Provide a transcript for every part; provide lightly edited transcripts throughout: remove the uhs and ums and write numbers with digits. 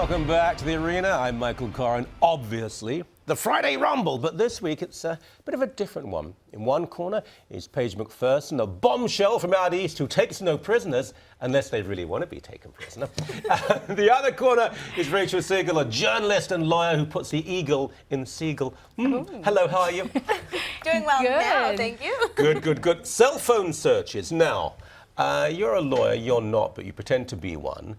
Welcome back to the arena. I'm Michael Corrin, obviously. The Friday Rumble, but this week it's a bit of a different one. In one corner is Paige MacPherson, a bombshell from out east who takes no prisoners unless they really want to be taken prisoner. The other corner is Rachael Segal, a journalist and lawyer who puts the eagle in Segal. Hello, how are you? Doing well Good. now, thank you. Good. Cell phone searches. Now, you're a lawyer, you're not, but you pretend to be one.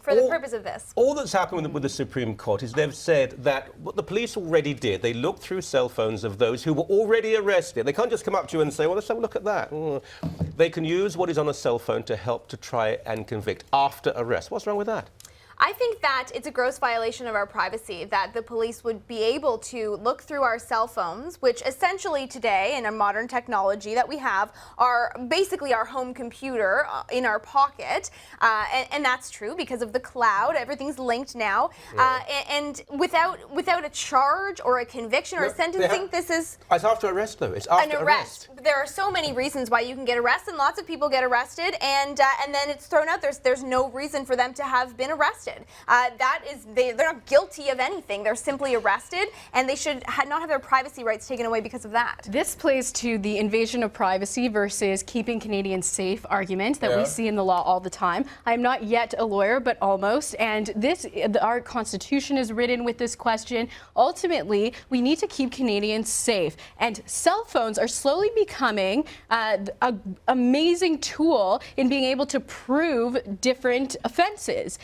For the purpose of this. All that's happened with the Supreme Court is they've said that what the police already did, they looked through cell phones of those who were already arrested. They can't just come up to you and say, well, let's have a look at that. They can use what is on a cell phone to help to try and convict after arrest. What's wrong with that? I think that it's a gross violation of our privacy that the police would be able to look through our cell phones, which essentially today in a modern technology that we have are basically our home computer in our pocket. And that's true because of the cloud. Everything's linked now. And without a charge or a conviction or a sentencing, this is... It's after arrest, though. It's after an arrest. There are so many reasons why you can get arrested, and lots of people get arrested, and then it's thrown out. There's no reason for them to have been arrested. They're not guilty of anything. They're simply arrested, and they should not have their privacy rights taken away because of that. This plays to the invasion of privacy versus keeping Canadians safe argument that we see in the law all the time. I am not yet a lawyer, but almost, and our Constitution is written with this question. Ultimately, we need to keep Canadians safe, and cell phones are slowly becoming an amazing tool in being able to prove different offenses.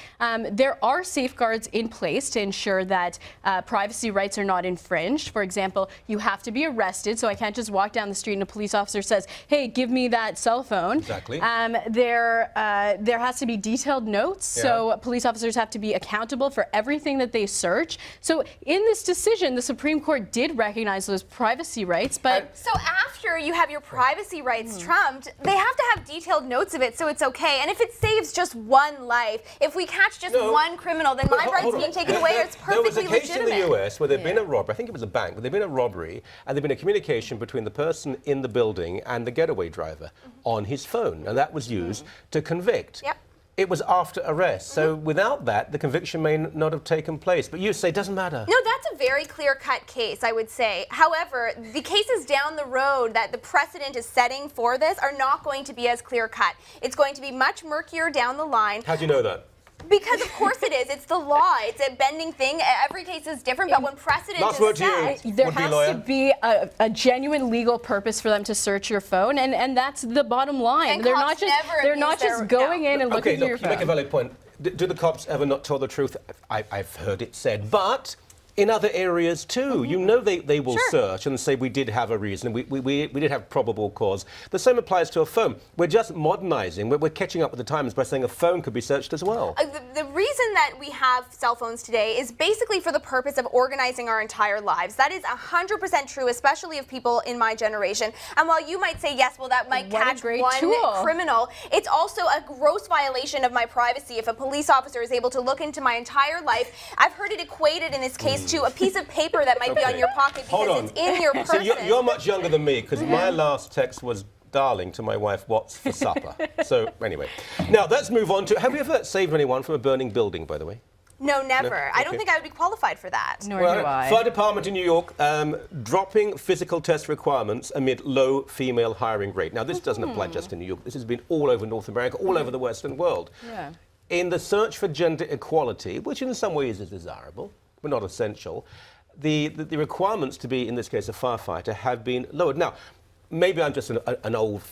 There are safeguards in place to ensure that privacy rights are not infringed. For example, you have to be arrested, so I can't just walk down the street and a police officer says, hey, give me that cell phone. Exactly. There has to be detailed notes, so police officers have to be accountable for everything that they search. So in this decision, the Supreme Court did recognize those privacy rights, but... So after you have your privacy rights trumped, they have to have detailed notes of it so it's okay. And if it saves just one life, if we catch just one criminal, then my rights being taken away, it's perfectly legitimate. There was a case in the US where there'd been a robbery, I think it was a bank, but there'd been a robbery, and there'd been a communication between the person in the building and the getaway driver on his phone, and that was used to convict. Yep. It was after arrest, so without that, the conviction may not have taken place. But you say it doesn't matter. No, that's a very clear-cut case, I would say. However, the cases down the road that the precedent is setting for this are not going to be as clear-cut. It's going to be much murkier down the line. How do you know that? Because of course it is. It's the law. It's a bending thing. Every case is different, but when precedent is set... There has to be a genuine legal purpose for them to search your phone, and that's the bottom line. And they're not just going in and looking through your phone. You make a valid point. Do the cops ever not tell the truth? I've heard it said, but... in other areas too, you know they will search and say we did have a reason, we did have probable cause. The same applies to a phone. We're just modernizing, we're catching up with the times by saying a phone could be searched as well. The reason that we have cell phones today is basically for the purpose of organizing our entire lives. That is 100% true, especially of people in my generation. And while you might say, yes, well, that might catch one criminal, it's also a gross violation of my privacy if a police officer is able to look into my entire life. I've heard it equated in this case to a piece of paper that might be on your pocket because it's in your person. So you're much younger than me, because my last text was darling to my wife, what's for supper? So anyway, now let's move on to, have you ever saved anyone from a burning building, by the way? No, never. No? Okay. I don't think I would be qualified for that. Nor do I. Fire department in New York dropping physical test requirements amid low female hiring rate. Now this doesn't apply just in New York. This has been all over North America, all over the Western world. Yeah. In the search for gender equality, which in some ways is desirable, but not essential, the requirements to be, in this case, a firefighter have been lowered. Now, maybe I'm just an old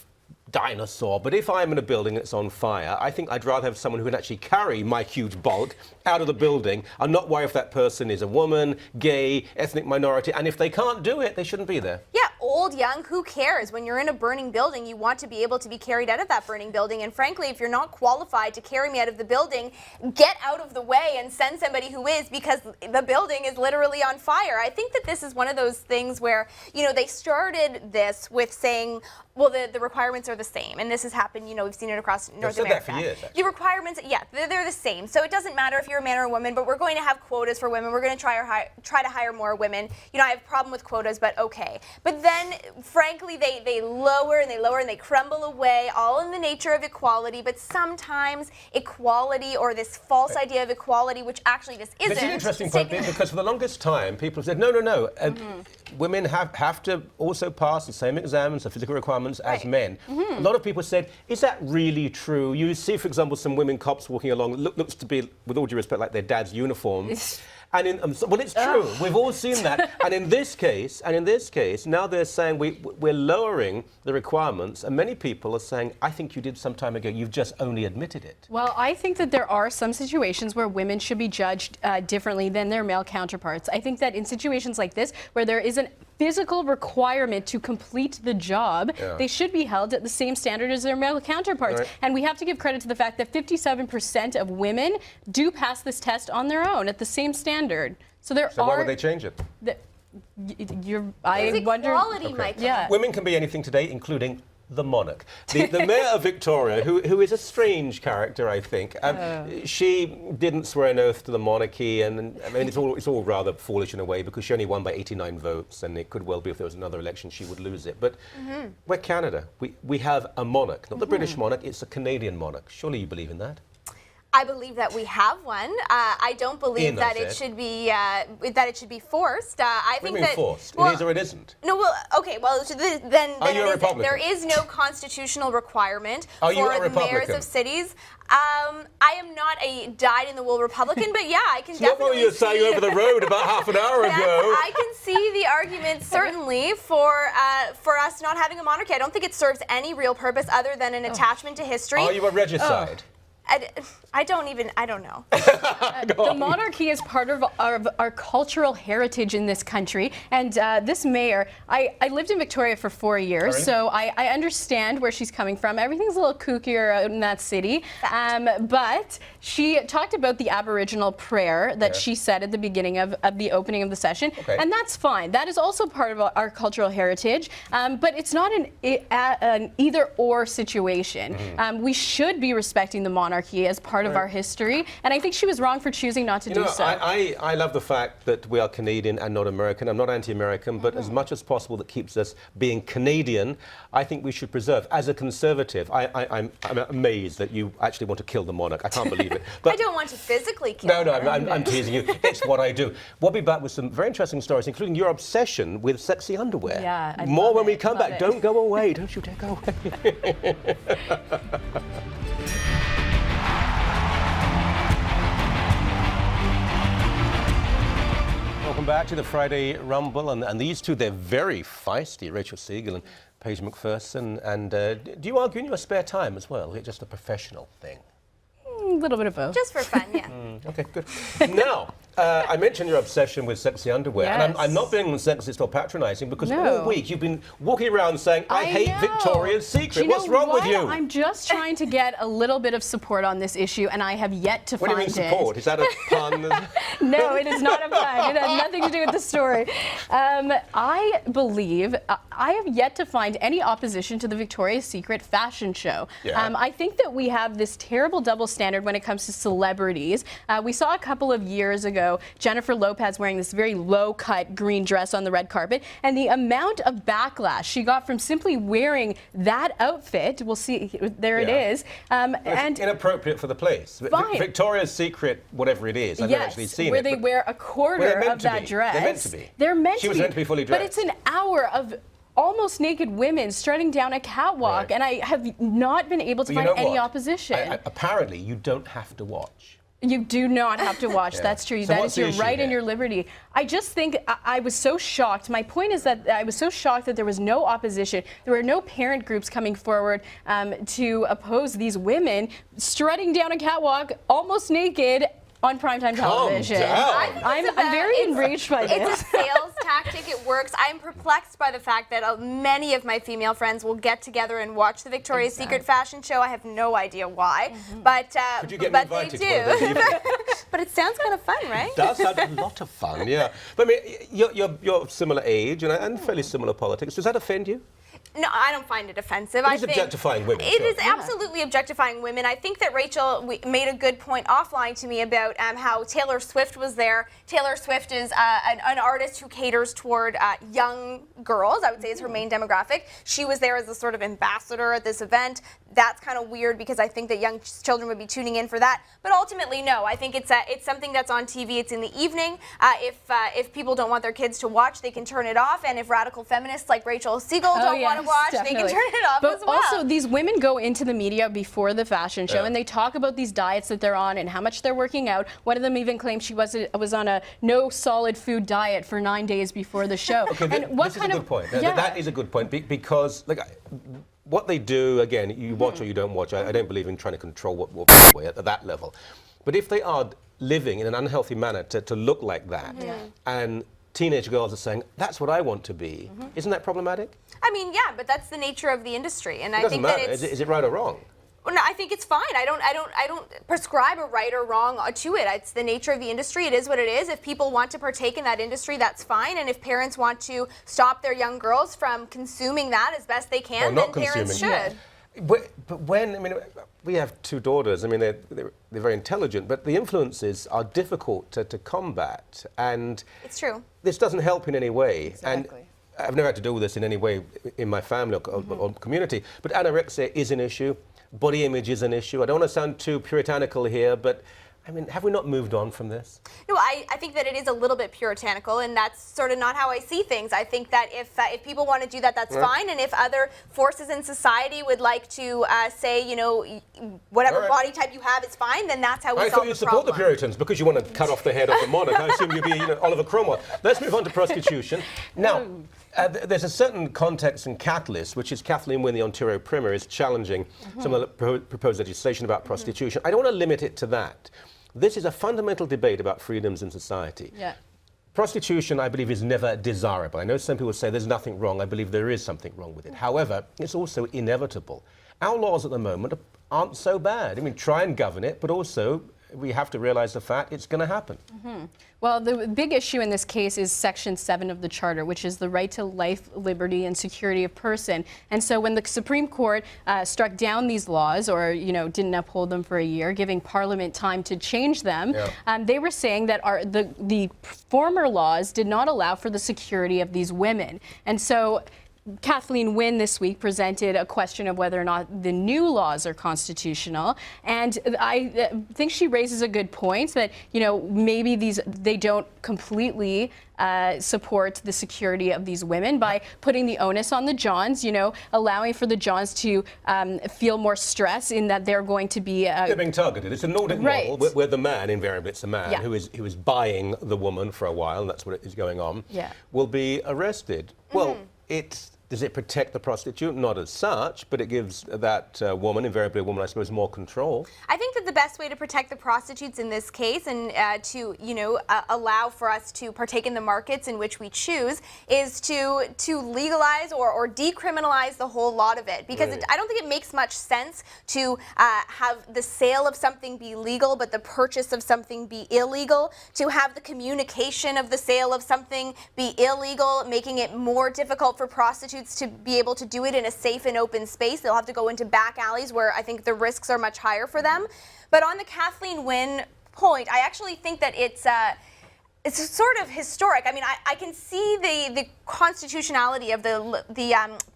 dinosaur, but if I'm in a building that's on fire, I think I'd rather have someone who can actually carry my huge bulk out of the building and not worry if that person is a woman, gay, ethnic minority, and if they can't do it, they shouldn't be there. Yeah, old, young, who cares? When you're in a burning building, you want to be able to be carried out of that burning building, and frankly, if you're not qualified to carry me out of the building, get out of the way and send somebody who is, because the building is literally on fire. I think that this is one of those things where, you know, they started this with saying, well, the requirements are the same, and this has happened, you know, we've seen it across North America. That for years, actually. The requirements, yeah, they're the same. So it doesn't matter if you're a man or a woman, but we're going to have quotas for women. We're going to try to hire more women. You know, I have a problem with quotas, but okay. But then then, frankly, they lower and they lower and they crumble away, all in the nature of equality. But sometimes equality, or this false idea of equality, which actually just isn't. It's an interesting point, because for the longest time, people said, no. Women have to also pass the same exams, the physical requirements as men. A lot of people said, is that really true? You see, for example, some women cops walking along, looks to be, with all due respect, like their dad's uniform. And well, it's true. We've all seen that. And in this case, now they're saying we're lowering the requirements, and many people are saying, I think you did some time ago. You've just only admitted it. Well, I think that there are some situations where women should be judged differently than their male counterparts. I think that in situations like this, where there is a physical requirement to complete the job, they should be held at the same standard as their male counterparts. Right. And we have to give credit to the fact that 57% of women do pass this test on their own at the same standard. So why would they change it? I wonder. Equality, Michael. Yeah. Women can be anything today, including the monarch. The Mayor of Victoria, who is a strange character, I think. She didn't swear an oath to the monarchy, and I mean, it's all rather foolish in a way, because she only won by 89 votes, and it could well be if there was another election she would lose it. But we're Canada. We have a monarch, not the British monarch, it's a Canadian monarch. Surely you believe in that? I believe that we have one. I don't believe that it should be forced. I think that forced. Well, it is or it isn't. No, well, okay. Well, then Are you a Republican? There is no constitutional requirement Are you for a the mayors of cities. I am not a dyed-in-the-wool Republican, but yeah, I can definitely. Not what you were saying over the road about half an hour ago. I can see the argument certainly for us not having a monarchy. I don't think it serves any real purpose other than an attachment to history. Are you a regicide? I don't know. The monarchy is part of our cultural heritage in this country. And this mayor, I lived in Victoria for 4 years, so I understand where she's coming from. Everything's a little kookier out in that city. But she talked about the Aboriginal prayer that she said at the beginning of the opening of the session. And that's fine. That is also part of our cultural heritage. But it's not an either-or situation. We should be respecting the monarchy as part of our history, and I think she was wrong for choosing not to do so. I love the fact that we are Canadian and not American. I'm not anti-American, but as much as possible that keeps us being Canadian, I think we should preserve. As a conservative, I'm amazed that you actually want to kill the monarch. I can't believe it. But I don't want to physically kill No, her. I'm teasing you. It's what I do. We'll be back with some very interesting stories, including your obsession with sexy underwear. Yeah, more when we come back. Don't go away. Don't you dare go away. Welcome back to the Friday Rumble, and these two, they're very feisty, Rachael Segal and Paige MacPherson. And do you argue in your spare time as well? Is it just a professional thing? A little bit of both. Just for fun, yeah. Okay, good. Now, I mentioned your obsession with sexy underwear, and I'm not being sexist or patronising, because all week you've been walking around saying, I hate Victoria's Secret. What's wrong with you? I'm just trying to get a little bit of support on this issue, and I have yet to find it. What do you mean support? Is that a pun? No, it is not a pun. It has nothing to do with the story. I believe I have yet to find any opposition to the Victoria's Secret fashion show. I think that we have this terrible double standard when it comes to celebrities. We saw a couple of years ago Jennifer Lopez wearing this very low-cut green dress on the red carpet, and the amount of backlash she got from simply wearing that outfit, we'll see, there it is. And inappropriate for the place. Fine. Victoria's Secret, whatever it is, I've never actually seen where it. they wear a quarter of that dress. They're meant to be. They're meant to be. She was meant to be fully dressed. But it's an hour of almost naked women strutting down a catwalk, and I have not been able to find any opposition. Apparently, you don't have to watch. You do not have to watch. That's true. So that is your right and your liberty. I just think I was so shocked. My point is that I was so shocked that there was no opposition. There were no parent groups coming forward to oppose these women strutting down a catwalk almost naked on primetime television. I'm very enraged by this. It's a sales tactic. It works. I'm perplexed by the fact that many of my female friends will get together and watch the Victoria's Secret fashion show. I have no idea why, but they do. But it sounds kind of fun, right? It does sound a lot of fun, yeah. But I mean, you're similar age and fairly similar politics. Does that offend you? No, I don't find it offensive. It is objectifying women. It sure. is absolutely objectifying women. I think that Rachel made a good point offline to me about how Taylor Swift was there. Taylor Swift is an artist who caters toward young girls, I would say is her main demographic. She was there as a sort of ambassador at this event. That's kind of weird because I think that young children would be tuning in for that. But ultimately, no. I think it's something that's on TV. It's in the evening. If people don't want their kids to watch, they can turn it off. And if radical feminists like Rachael Segal don't want to watch, definitely. they can turn it off but as well. Also, these women go into the media before the fashion show and they talk about these diets that they're on and how much they're working out. One of them even claimed she was on a no solid food diet for 9 days before the show. Okay, and what this kind is a of good point. Yeah. That is a good point because what they do, again, you watch or you don't watch. I don't believe in trying to control what people wear at that level. But if they are living in an unhealthy manner to look like that, and teenage girls are saying, that's what I want to be, isn't that problematic? I mean, yeah, but that's the nature of the industry, and It I doesn't think matter. that it's. Is it right or wrong? Well, no, I think it's fine. I don't prescribe a right or wrong to it. It's the nature of the industry. It is what it is. If people want to partake in that industry, that's fine. And if parents want to stop their young girls from consuming that as best they can, then parents should. But when, I mean, we have 2 daughters. I mean, they're very intelligent, but the influences are difficult to combat. And it's true. This doesn't help in any way. Exactly. And I've never had to deal with this in any way in my family or community, but anorexia is an issue. Body image is an issue. I don't want to sound too puritanical here, but I mean, have we not moved on from this? No, I think that it is a little bit puritanical, and that's sort of not how I see things. I think that if people want to do that, that's fine. And if other forces in society would like to say, you know, whatever body type you have is fine, then that's how we solve the problem. I thought you'd support the Puritans because you want to cut off the head of the monarch. I assume you'd be Oliver Cromwell. Let's move on to prostitution. Now, there's a certain context and catalyst, which is Kathleen Wynne, the Ontario Premier, is challenging some of the proposed legislation about prostitution. I don't want to limit it to that. This is a fundamental debate about freedoms in society. Yeah. Prostitution, I believe, is never desirable. I know some people say there's nothing wrong. I believe there is something wrong with it. However, it's also inevitable. Our laws at the moment aren't so bad. I mean, try and govern it, but also we have to realize the fact it's going to happen. Well, the big issue in this case is Section 7 of the Charter, which is the right to life, liberty, and security of person. And so when the Supreme Court struck down these laws, or didn't uphold them for a year, giving Parliament time to change them, they were saying that the former laws did not allow for the security of these women. And so Kathleen Wynne this week presented a question of whether or not the new laws are constitutional, and I think she raises a good point that maybe they don't completely support the security of these women by putting the onus on the Johns, allowing for the Johns to feel more stress in that they're going to be they're being targeted. It's a Nordic model where the man, invariably it's a man who is buying the woman for a while, and that's what is going on, will be arrested. Well, does it protect the prostitute? Not as such, but it gives that woman, invariably a woman, I suppose, more control. I think that the best way to protect the prostitutes in this case and to, allow for us to partake in the markets in which we choose is to legalize or decriminalize the whole lot of it. Because I don't think it makes much sense to have the sale of something be legal, but the purchase of something be illegal. To have the communication of the sale of something be illegal, making it more difficult for prostitutes to be able to do it in a safe and open space. They'll have to go into back alleys where I think the risks are much higher for them. But on the Kathleen Wynne point, I actually think that it's sort of historic. I mean, I can see the constitutionality of the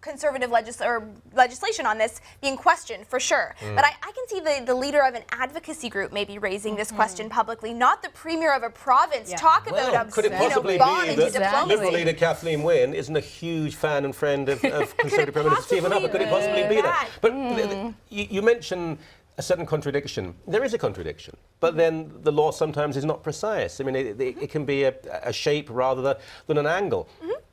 conservative legislation on this being questioned for sure. But I can see the leader of an advocacy group maybe raising this question publicly, not the premier of a province. Talk about could it possibly be that Liberal leader Kathleen Wynne isn't a huge fan and friend of Conservative Prime Minister Stephen Harper? Could it possibly be that? But you mentioned a certain contradiction. There is a contradiction, but then the law sometimes is not precise. I mean, it can be a shape rather than an angle.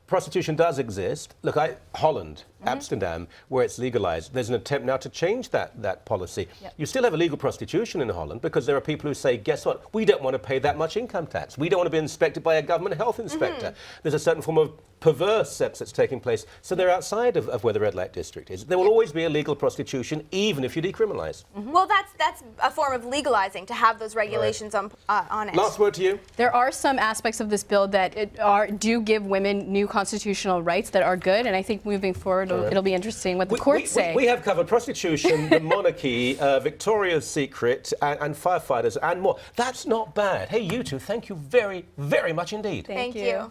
Prostitution does exist. Look, Holland, Amsterdam, where it's legalized, there's an attempt now to change that policy. You still have illegal prostitution in Holland because there are people who say, guess what, we don't want to pay that much income tax. We don't want to be inspected by a government health inspector. There's a certain form of perverse sex that's taking place, so they're outside of where the red light district is. There will always be illegal prostitution, even if you decriminalize. Well, that's a form of legalizing, to have those regulations on it. Last word to you. There are some aspects of this bill that do give women new constitutional rights that are good, and I think moving forward It'll be interesting what the courts say. We have covered prostitution, the monarchy, Victoria's Secret, and firefighters, and more. That's not bad. Hey, you two, thank you very, very much indeed. Thank you.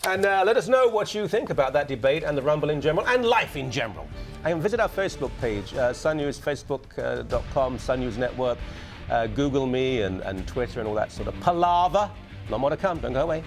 And let us know what you think about that debate and the Rumble in general, and life in general. And visit our Facebook page, sunnewsfacebook.com, Sun News Network. Google me and Twitter and all that sort of palaver. Not more to come. Don't go away.